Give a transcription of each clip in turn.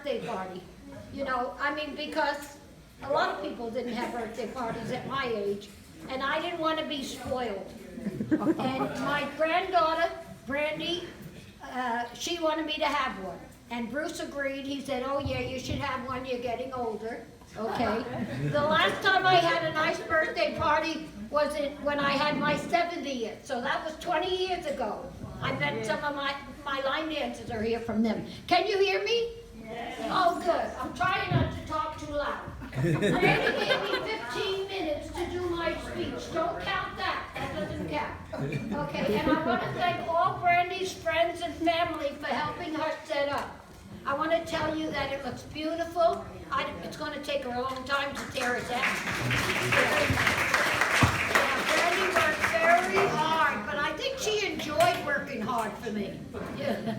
birthday party. You know, I mean, because a lot of people didn't have birthday parties at my age, and I didn't want to be spoiled. And my granddaughter, Brandy, she wanted me to have one. And Bruce agreed. He said, oh yeah, you should have one, you're getting older. Okay. The last time I had a nice birthday party was when I had my 70th. So that was 20 years ago. I bet some of my line dancers are here from them. Can you hear me? Yes. Oh, good. I'm trying not to talk too loud. Randy gave me 15 minutes to do my speech. Don't count that. That doesn't count. Okay, and I want to thank all Brandy's friends and family for helping her set up. I want to tell you that it looks beautiful. It's going to take her a long time to tear it down. Yeah, Brandy worked very hard, but I think she enjoyed working hard for me. Yeah.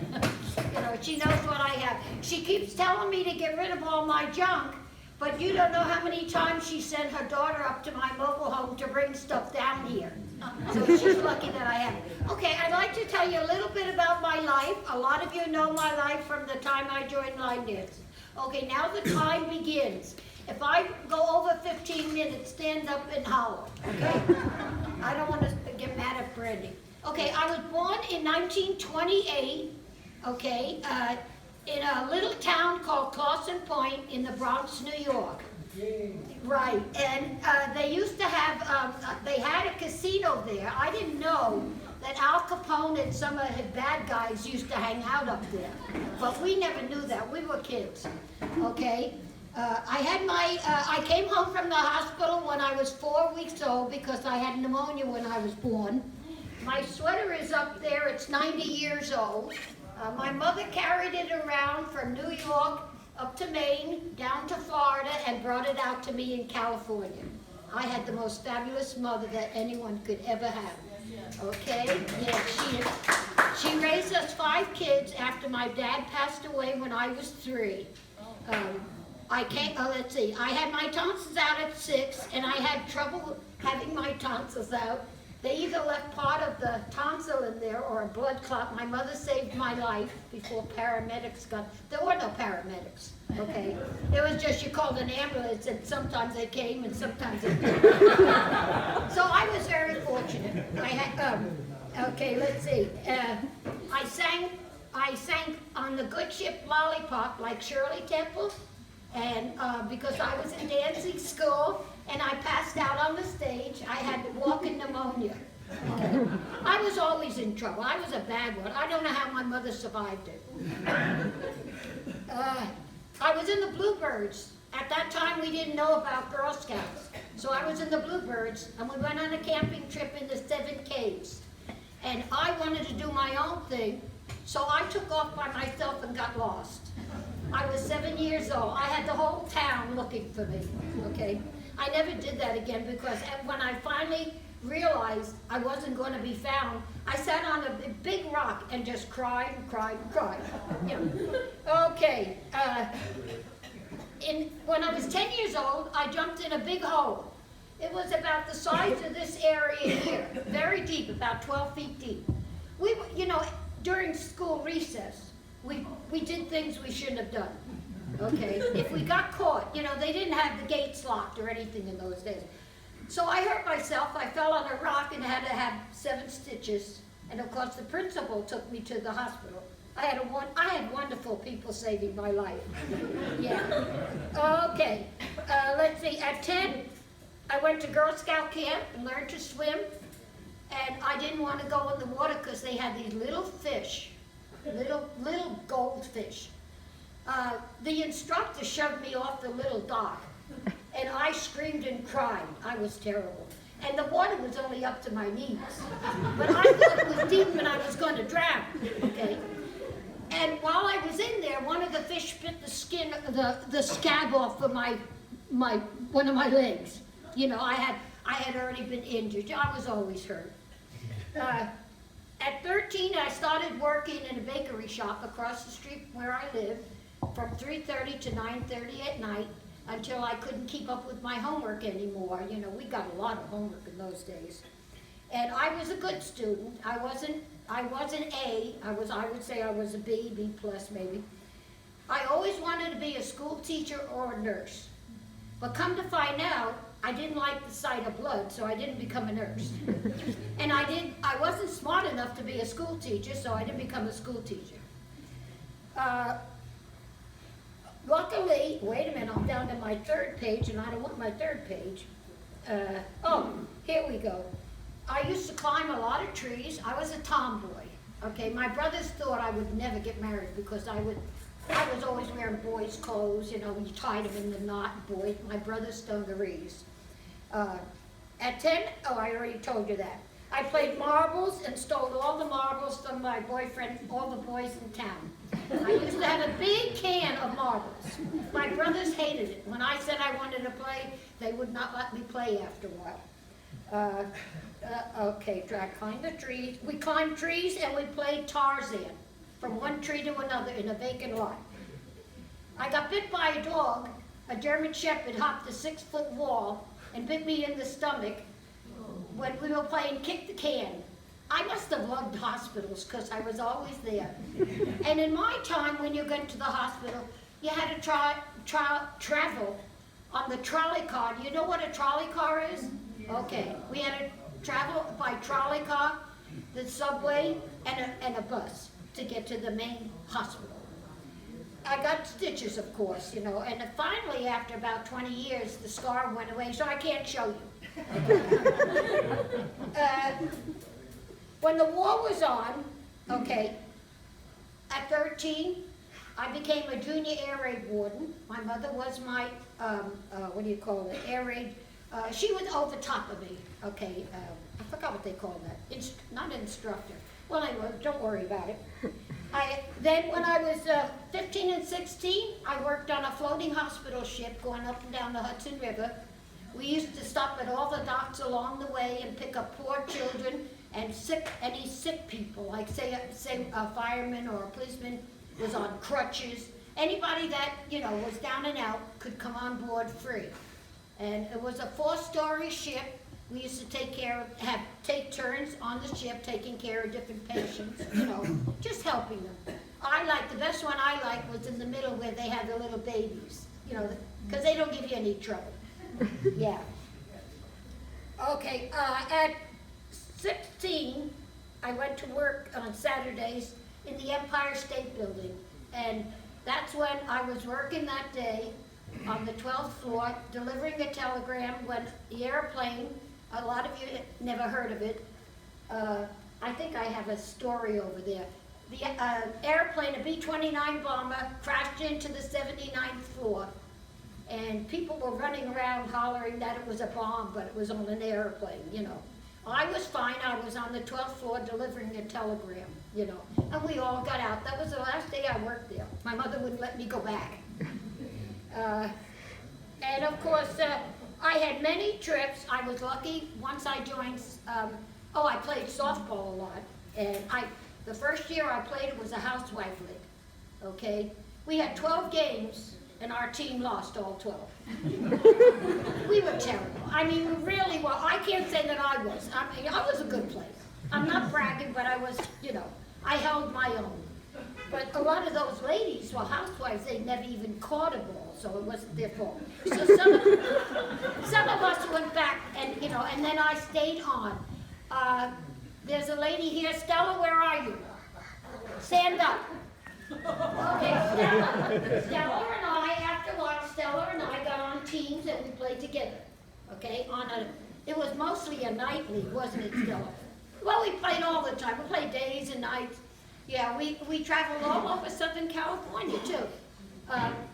You know, she knows what I have. She keeps telling me to get rid of all my junk, but you don't know how many times she sent her daughter up to my mobile home to bring stuff down here. So she's lucky that I have it. Okay, I'd like to tell you a little bit about my life. A lot of you know my life from the time I joined line dancing. Okay, now the time begins. If I go over 15 minutes, stand up and holler, okay? I don't want to get mad at Brandy. Okay, I was born in 1928, okay, in a little town called Clawson Point in the Bronx, New York. Right, and they used to have, they had a casino there. I didn't know that Al Capone and some of his bad guys used to hang out up there. But we never knew that, we were kids, okay? I came home from the hospital when I was 4 weeks old because I had pneumonia when I was born. My sweater is up there, it's 90 years old. My mother carried it around from New York up to Maine, down to Florida, and brought it out to me in California. I had the most fabulous mother that anyone could ever have. Okay? Yeah, she raised us 5 kids after my dad passed away when I was 3. Let's see, I had my tonsils out at 6, and I had trouble having my tonsils out. They either left part of the tonsil in there or a blood clot. My mother saved my life before paramedics got, there were no paramedics, okay? It was just you called an ambulance and sometimes they came and sometimes they didn't. So I was very fortunate. I had, okay, let's see. I sang on the Good Ship Lollipop like Shirley Temple, and because I was in dancing school, and I passed out on the stage. I had walking pneumonia. I was always in trouble. I was a bad one. I don't know how my mother survived it. I was in the Bluebirds. At that time, we didn't know about Girl Scouts. So I was in the Bluebirds, and we went on a camping trip in the 7 caves. And I wanted to do my own thing, so I took off by myself and got lost. I was 7 years old. I had the whole town looking for me, okay? I never did that again because when I finally realized I wasn't going to be found, I sat on a big rock and just cried and cried and cried. You know. Okay. When I was 10 years old, I jumped in a big hole. It was about the size of this area here, very deep, about 12 feet deep. We, you know, during school recess, we did things we shouldn't have done. Okay, if we got caught, you know, they didn't have the gates locked or anything in those days. So I hurt myself, I fell on a rock and had to have 7 stitches. And of course the principal took me to the hospital. I had wonderful people saving my life. Yeah. Okay, let's see, at 10, I went to Girl Scout camp and learned to swim. And I didn't want to go in the water because they had these little fish, little goldfish. The instructor shoved me off the little dock, and I screamed and cried. I was terrible. And the water was only up to my knees. But I thought it was deep and I was going to drown, okay? And while I was in there, one of the fish bit the skin, the scab off of one of my legs. You know, I had already been injured. I was always hurt. At 13, I started working in a bakery shop across the street where I live, from 3:30 to 9:30 at night until I couldn't keep up with my homework anymore. You know, we got a lot of homework in those days. And I was a good student. I wasn't A. I would say I was a B plus maybe. I always wanted wanted to be a school teacher or a nurse. But come to find out, I didn't like the sight of blood, so I didn't become a nurse. And I wasn't smart enough to be a school teacher, so I didn't become a school teacher. Luckily, wait a minute, I'm down to my third page, and I don't want my third page. Oh, here we go. I used to climb a lot of trees. I was a tomboy. Okay, my brothers thought I would never get married because I was always wearing boys' clothes, you tied them in the knot, my brother's dungarees. At 10, I already told you that. I played marbles and stole all the marbles from my boyfriend, all the boys in town. I used to have a big can of marbles. My brothers hated it. When I said I wanted to play, they would not let me play after a while. Okay, I climbed the trees. We climbed trees and we played Tarzan from one tree to another in a vacant lot. I got bit by a dog. A German Shepherd hopped a 6-foot wall and bit me in the stomach when we were playing kick the can. I must have loved hospitals because I was always there. And in my time, when you went to the hospital, you had to travel on the trolley car. Do you know what a trolley car is? Okay, we had to travel by trolley car, the subway, and a bus to get to the main hospital. I got stitches, of course, and finally, after about 20 years, the scar went away, so I can't show you. When the war was on, okay, at 13, I became a junior air raid warden. My mother was my, air raid. She was over top of me, okay. I forgot what they call that. Not instructor. Well, anyway, don't worry about it. Then when I was 15 and 16, I worked on a floating hospital ship going up and down the Hudson River. We used to stop at all the docks along the way and pick up poor children and any sick people, like say a fireman or a policeman was on crutches. Anybody that, was down and out could come on board free. And it was a 4-story ship. We used to take turns on the ship taking care of different patients, just helping them. The best one I liked was in the middle where they had the little babies, because they don't give you any trouble. Yeah. Okay, at 16, I went to work on Saturdays in the Empire State Building, and that's when I was working that day on the 12th floor, delivering a telegram when the airplane, a lot of you never heard of it, I think I have a story over there. The airplane, a B-29 bomber, crashed into the 79th floor, and people were running around hollering that it was a bomb, but it was on an airplane, I was fine. I was on the 12th floor delivering a telegram, and we all got out. That was the last day I worked there. My mother wouldn't let me go back. And of course, I had many trips. I was lucky once I joined, I played softball a lot. And the first year I played, it was a housewife league, okay? We had 12 games, and our team lost all 12. We were terrible. I mean, we really were. I can't say that I was. I was a good player. I'm not bragging, but I was, I held my own. But a lot of those ladies were housewives. They never even caught a ball, so it wasn't their fault. So some of us went back, and and then I stayed on. There's a lady here, Stella. Where are you? Stand up. Okay, Stella and I, after a while, Stella and I got on teams and we played together. Okay, it was mostly a night league, wasn't it, Stella? Well, we played all the time. We played days and nights. Yeah, we traveled all over Southern California, too.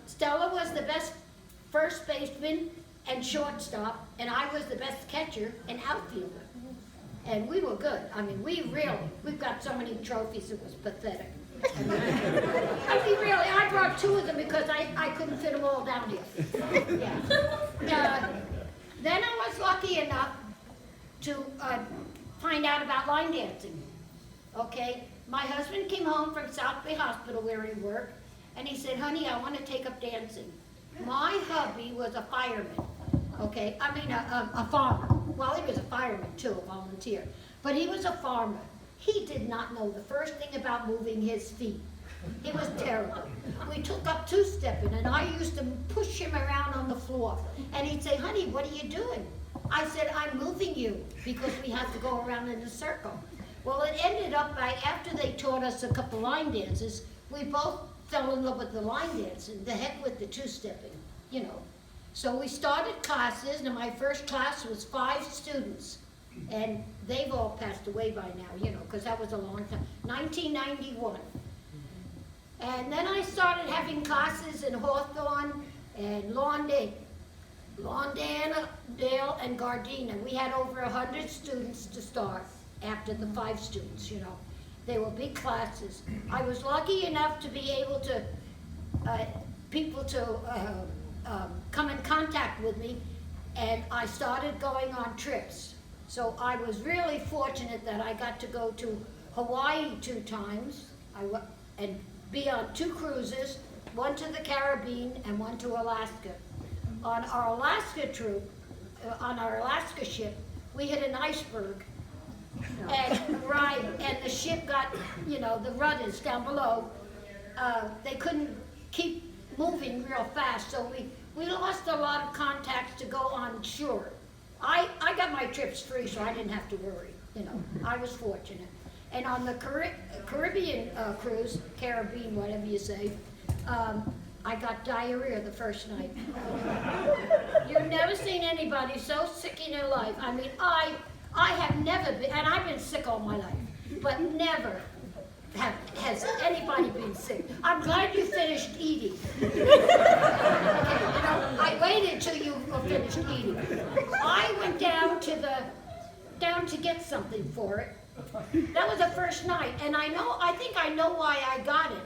Stella was the best first baseman and shortstop, and I was the best catcher and outfielder. And we were good. I mean, we've got so many trophies, it was pathetic. I brought 2 of them because I couldn't fit them all down here. Yeah. Then I was lucky enough to find out about line dancing. Okay, my husband came home from South Bay Hospital where he worked, and he said, "Honey, I want to take up dancing." My hubby was a fireman. Okay, a farmer. Well, he was a fireman too, a volunteer, but he was a farmer. He did not know the first thing about moving his feet. He was terrible. We took up two-stepping, and I used to push him around on the floor. And he'd say, honey, what are you doing? I said, I'm moving you, because we have to go around in a circle. Well, it ended up by, after they taught us a couple line dances, we both fell in love with the line dancing, the heck with the two-stepping, you know. So we started classes, and my first class was 5 students. And they've all passed away by now, you know, because that was a long time, 1991. And then I started having classes in Hawthorne and Lawndale and Gardena. We had over 100 students to start after the 5 students, you know. They were big classes. I was lucky enough to be able to, people to come in contact with me, and I started going on trips. So I was really fortunate that I got to go to Hawaii 2 times, and be on 2 cruises, one to the Caribbean and one to Alaska. On our Alaska trip, on our Alaska ship, we hit an iceberg. And, right, and the ship got, you know, the rudders down below, they couldn't keep moving real fast, so we lost a lot of contacts to go on shore. I got my trips free, so I didn't have to worry, you know, I was fortunate. And on the Caribbean cruise, Caribbean, whatever you say, I got diarrhea the first night. You've never seen anybody so sick in their life. I mean, I have never been, and I've been sick all my life, but never has anybody been sick. I'm glad you finished eating. Okay, you know, I waited till you were finished eating. I went down to get something for it. That was the first night, and I think I know why I got it.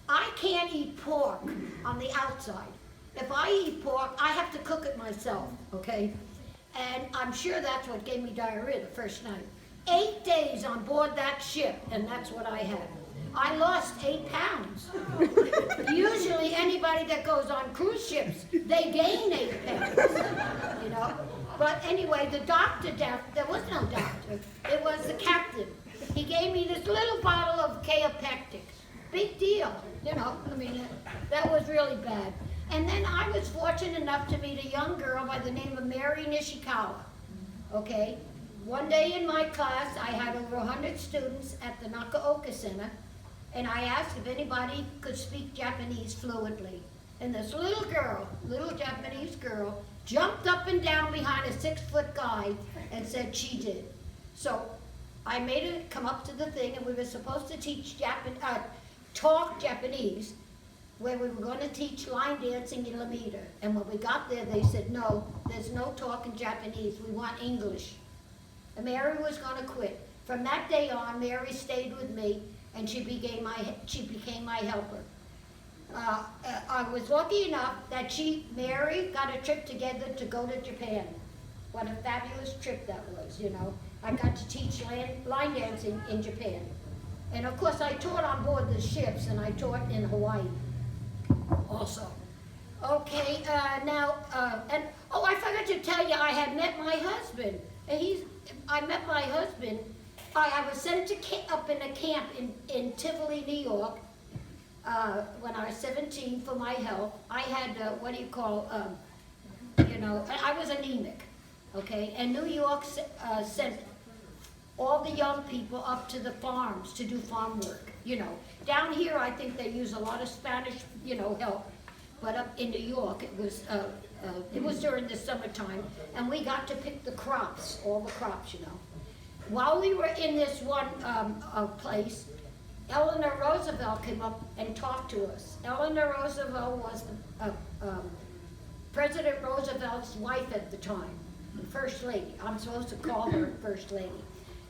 I can't eat pork on the outside. If I eat pork, I have to cook it myself, okay? And I'm sure that's what gave me diarrhea the first night. 8 days on board that ship, and that's what I had. I lost 8 pounds. Usually anybody that goes on cruise ships, they gain 8 pounds, you know? But anyway, the doctor, there was no doctor, it was the captain. He gave me this little bottle of Kaopectic. Big deal, you know, I mean, that was really bad. And then I was fortunate enough to meet a young girl by the name of Mary Nishikawa, okay? One day in my class, I had over 100 students at the Nakaoka Center, and I asked if anybody could speak Japanese fluently. And this little Japanese girl, jumped up and down behind a 6-foot guy and said she did. So I made her come up to the thing, and we were supposed to teach talk Japanese, where we were going to teach line dancing in Lameda. And when we got there, they said, no, there's no talk in Japanese, we want English. And Mary was going to quit. From that day on, Mary stayed with me, and she became my helper. I was lucky enough that Mary got a trip together to go to Japan. What a fabulous trip that was, you know. I got to teach line dancing in Japan. And of course I taught on board the ships, and I taught in Hawaii also. Okay, I forgot to tell you, I had met my husband. I met my husband. I was sent up in a camp in Tivoli, New York, when I was 17 for my health. I had, I was anemic, okay? And New York sent all the young people up to the farms to do farm work, you know. Down here, I think they use a lot of Spanish, you know, help. But up in New York, it was during the summertime, and we got to pick the crops, all the crops, you know. While we were in this one place, Eleanor Roosevelt came up and talked to us. Eleanor Roosevelt was President Roosevelt's wife at the time, the First Lady. I'm supposed to call her First Lady.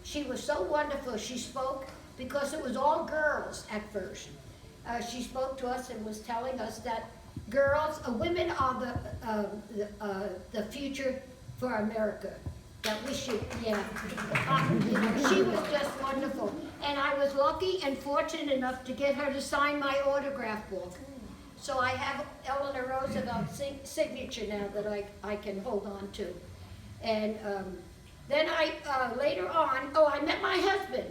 She was so wonderful. She spoke, because it was all girls at first. She spoke to us and was telling us that women are the future for America. That we should, yeah. She was just wonderful. And I was lucky and fortunate enough to get her to sign my autograph book. So I have Eleanor Roosevelt's signature now that I can hold on to. And then later on, I met my husband.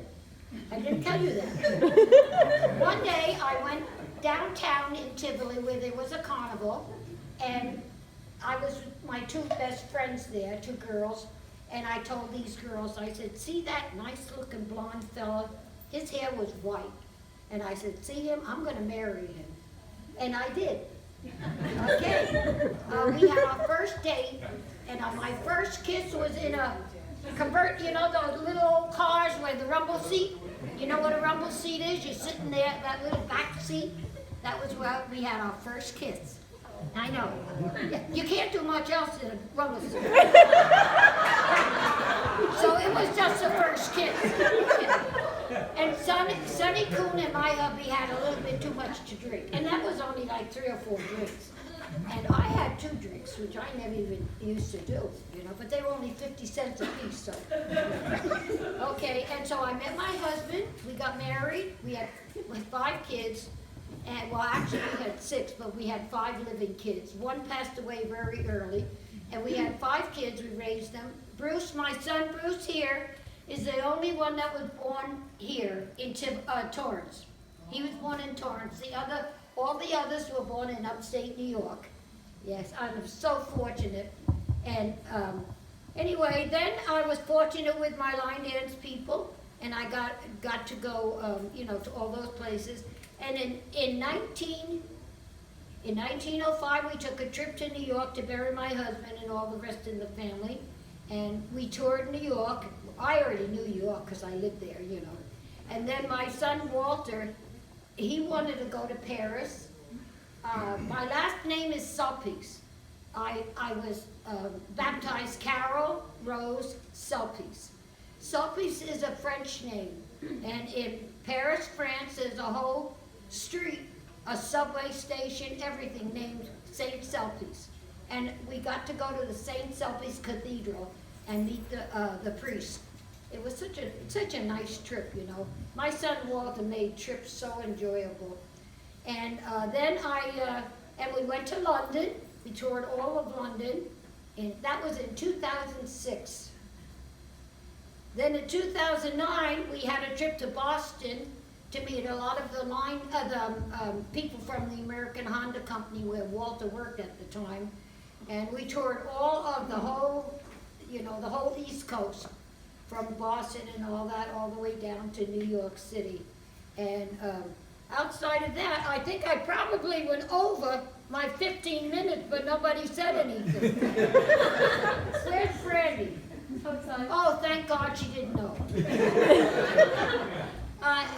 I didn't tell you that. One day I went downtown in Tivoli where there was a carnival, and I was with my two best friends there, two girls, and I told these girls, I said, see that nice looking blonde fella? His hair was white. And I said, see him? I'm gonna marry him. And I did. Okay. We had our first date, and my first kiss was in a convert, you know, those little old cars where the rumble seat, you know what a rumble seat is? You're sitting there, that little back seat. That was where we had our first kiss. I know. You can't do much else in a rumble seat. So it was just the first kiss. And Sonny Coon and my hubby had a little bit too much to drink. And that was only like 3 or 4 drinks. And I had 2 drinks, which I never even used to do, you know, but they were only 50 cents a piece, so. Okay, and so I met my husband, we got married, we had 5 kids, and well, actually we had 6, but we had 5 living kids. One passed away very early, and we had 5 kids, we raised them. Bruce, my son Bruce here, is the only one that was born here in Torrance. He was born in Torrance. All the others were born in upstate New York. Yes, I'm so fortunate. And anyway, then I was fortunate with my line dance people, and I got to go, you know, to all those places. And in 1905, we took a trip to New York to bury my husband and all the rest of the family. And we toured New York. I already knew New York because I lived there, you know. And then my son Walter, he wanted to go to Paris. My last name is Sulpice. I was baptized Carol Rose Sulpice. Sulpice is a French name. And in Paris, France, there's a whole street, a subway station, everything named Saint Sulpice. And we got to go to the Saint Sulpice Cathedral and meet the priest. It was such a nice trip, you know. My son Walter made trips so enjoyable. And then we went to London. We toured all of London, and that was in 2006. Then in 2009, we had a trip to Boston to meet a lot of the people from the American Honda Company where Walter worked at the time. And we toured all of the whole East Coast, from Boston and all that, all the way down to New York City. And outside of that, I think I probably went over my 15 minutes, but nobody said anything. Where's Brandy? Outside. Oh, thank God she didn't know.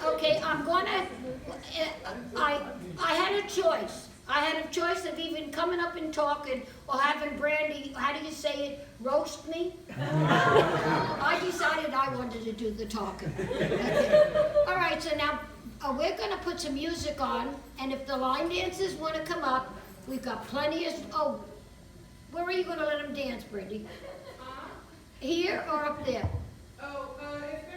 Okay, I had a choice. I had a choice of even coming up and talking or having Brandy, how do you say it, roast me? I decided I wanted to do the talking. Okay. All right, so now we're going to put some music on, and if the line dancers want to come up, we've got plenty of, where are you going to let them dance, Brandy? Here or up there? If